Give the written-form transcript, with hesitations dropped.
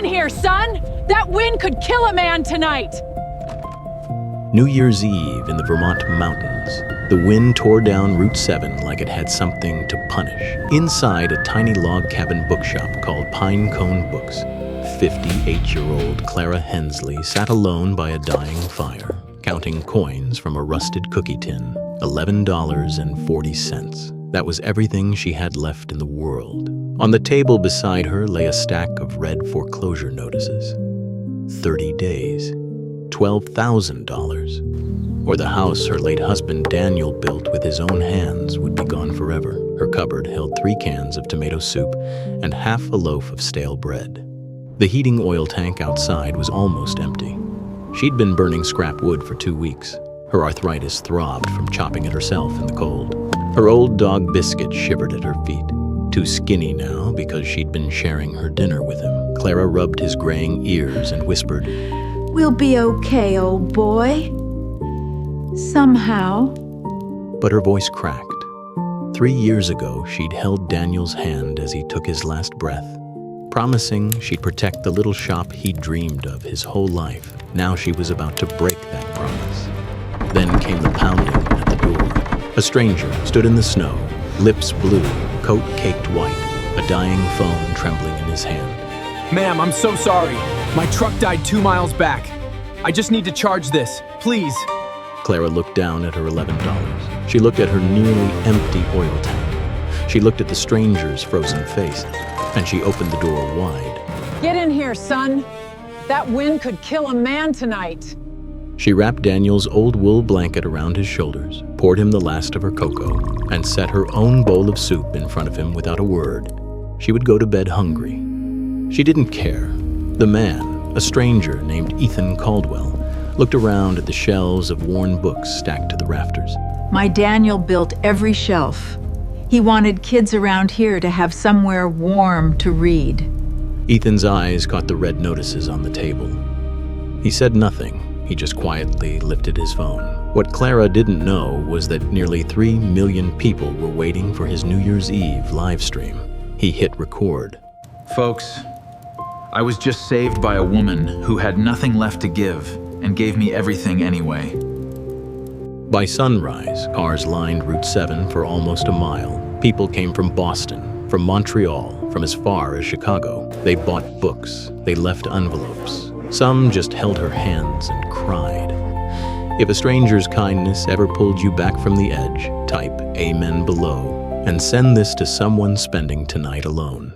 in here, son! That wind could kill a man tonight! New Year's Eve in the Vermont mountains. The wind tore down Route 7 like it had something to punish. Inside a tiny log cabin bookshop called Pine Cone Books, 58-year-old Clara Hensley sat alone by a dying fire, counting coins from a rusted cookie tin. $11.40. That was everything she had left in the world. On the table beside her lay a stack of red foreclosure notices. 30 days. $12,000. Or the house her late husband Daniel built with his own hands would be gone forever. Her cupboard held 3 cans of tomato soup and half a loaf of stale bread. The heating oil tank outside was almost empty. She'd been burning scrap wood for 2 weeks. Her arthritis throbbed from chopping it herself in the cold. Her old dog Biscuit shivered at her feet. Too skinny now because she'd been sharing her dinner with him. Clara rubbed his graying ears and whispered, "We'll be okay, old boy. Somehow." But her voice cracked. 3 years ago, she'd held Daniel's hand as he took his last breath, promising she'd protect the little shop he'd dreamed of his whole life. Now she was about to break that promise. Then came the pounding at the door. A stranger stood in the snow, lips blue, coat caked white, a dying phone trembling in his hand. Ma'am, I'm so sorry. My truck died 2 miles back. I just need to charge this, please. Clara looked down at her $11. She looked at her nearly empty oil tank. She looked at the stranger's frozen face, and she opened the door wide. Get in here, son! That wind could kill a man tonight! She wrapped Daniel's old wool blanket around his shoulders, poured him the last of her cocoa, and set her own bowl of soup in front of him without a word. She would go to bed hungry. She didn't care. The man, a stranger named Ethan Caldwell, looked around at the shelves of worn books stacked to the rafters. My Daniel built every shelf. He wanted kids around here to have somewhere warm to read. Ethan's eyes caught the red notices on the table. He said nothing. He just quietly lifted his phone. What Clara didn't know was that nearly 3 million people were waiting for his New Year's Eve live stream. He hit record. Folks, I was just saved by a woman who had nothing left to give and gave me everything anyway. By sunrise, cars lined Route 7 for almost a mile. People came from Boston, from Montreal, from as far as Chicago. They bought books. They left envelopes. Some just held her hands and cried. If a stranger's kindness ever pulled you back from the edge, type Amen below and send this to someone spending tonight alone.